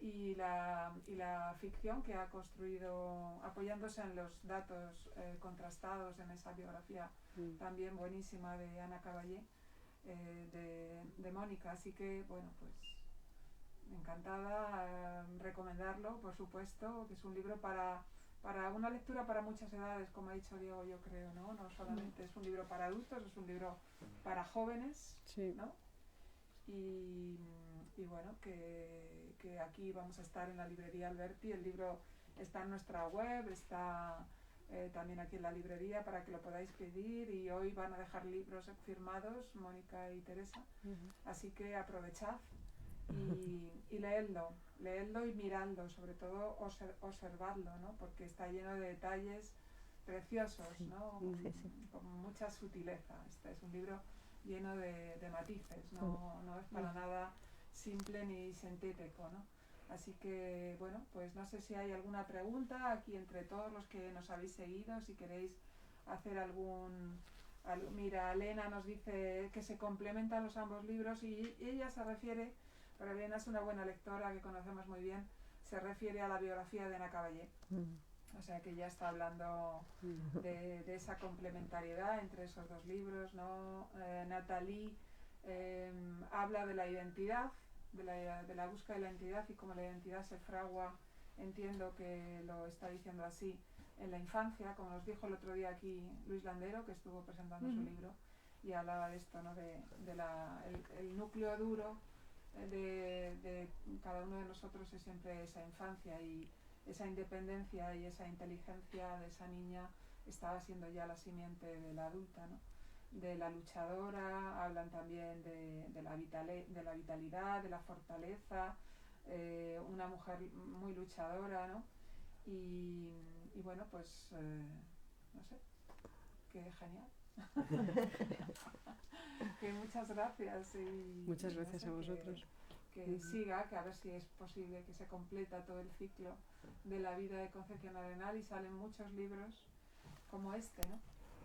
S1: Y la ficción que ha construido apoyándose en los datos contrastados en esa biografía también buenísima de Ana Caballé, de Mónica. Así que, bueno, pues encantada, recomendarlo, por supuesto, que es un libro para una lectura para muchas edades, como ha dicho Diego, yo creo, ¿no? No solamente es un libro para adultos, es un libro para jóvenes,
S4: Sí.
S1: ¿no? Y bueno, que aquí vamos a estar en la librería Alberti. El libro está en nuestra web, está también aquí en la librería para que lo podáis pedir, y hoy van a dejar libros firmados, Mónica y Teresa, así que aprovechad y leedlo y miradlo, sobre todo observadlo, ¿no? Porque está lleno de detalles preciosos, ¿no?
S3: Sí, sí.
S1: Con mucha sutileza. Este es un libro lleno de matices, no es para nada simple ni sintético, ¿no? Así que, bueno, pues no sé si hay alguna pregunta aquí entre todos los que nos habéis seguido, si queréis hacer mira, Elena nos dice que se complementan los ambos libros, y ella se refiere, pero Elena es una buena lectora que conocemos muy bien, se refiere a la biografía de Ana Caballé. O sea que ya está hablando de esa complementariedad entre esos dos libros, ¿no? Nathalie habla de la identidad, de la búsqueda de la identidad, y cómo la identidad se fragua, entiendo que lo está diciendo así, en la infancia, como nos dijo el otro día aquí Luis Landero, que estuvo presentando su libro, y hablaba de esto, ¿no? El núcleo duro de cada uno de nosotros es siempre esa infancia, y esa independencia y esa inteligencia de esa niña estaba siendo ya la simiente de la adulta, ¿no? De la luchadora, hablan también de la vitalidad, de la fortaleza, una mujer muy luchadora, ¿no? Y bueno, pues no sé, qué genial. Que muchas gracias.
S4: Muchas gracias a vosotros.
S1: Que siga, que a ver si es posible que se completa todo el ciclo de la vida de Concepción Arenal y salen muchos libros como este, ¿no?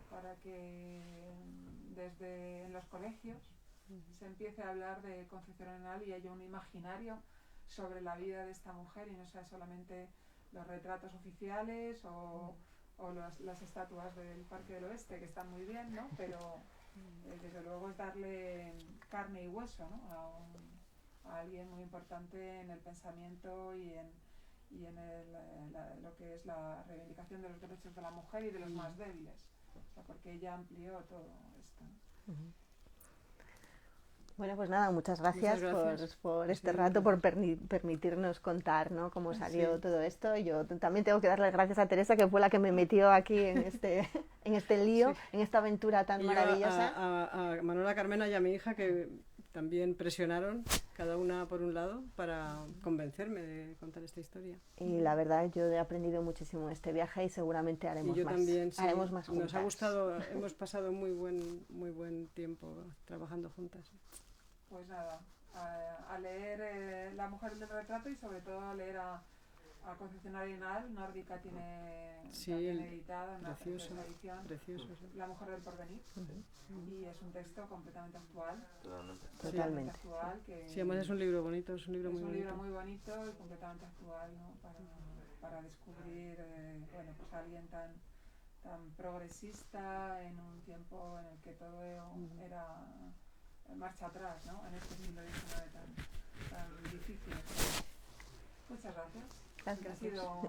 S1: Para que desde en los colegios se empiece a hablar de Concepción Arenal y haya un imaginario sobre la vida de esta mujer, y no sea solamente los retratos oficiales o las estatuas del Parque del Oeste, que están muy bien, ¿no? Pero desde luego es darle carne y hueso, ¿no? A alguien muy importante en el pensamiento y en lo que es la reivindicación de los derechos de la mujer y de los más débiles, o sea, porque ella amplió todo esto, ¿no?
S3: Bueno, pues nada, muchas gracias. Por este rato, por permitirnos contar, ¿no?, cómo salió todo esto. Yo también tengo que darle gracias a Teresa, que fue la que me metió aquí en este lío, en esta aventura tan maravillosa.
S4: A Manuela Carmena y a mi hija, que también presionaron, cada una por un lado, para convencerme de contar esta historia.
S3: Y la verdad, yo he aprendido muchísimo en este viaje, y seguramente haremos
S4: y yo
S3: más.
S4: También, sí.
S3: Haremos más juntas.
S4: Nos ha gustado, hemos pasado muy buen tiempo trabajando juntas.
S1: Pues nada, a leer La mujer del retrato, y sobre todo a leer a Concepción Arenal. Nórdica tiene también editada una preciosa edición, La mujer del porvenir, y es un texto completamente actual.
S3: Totalmente.
S1: Actual,
S4: sí, además es un libro bonito, es un libro
S1: muy bonito y completamente actual, ¿no? Para descubrir bueno, pues a alguien tan progresista en un tiempo en el que todo era marcha atrás, ¿no? En este siglo XIX tan difícil. Muchas gracias. Ha sido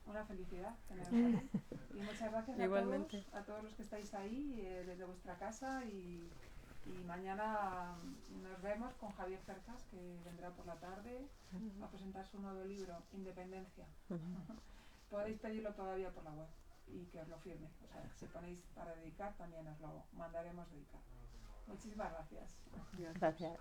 S1: una felicidad teneros aquí. Y muchas gracias a todos los que estáis ahí desde vuestra casa, y mañana nos vemos con Javier Cercas, que vendrá por la tarde a presentar su nuevo libro, Independencia. Podéis pedirlo todavía por la web y que os lo firme. O sea, si ponéis para dedicar, también os lo mandaremos dedicar. Muchísimas gracias.
S3: Gracias.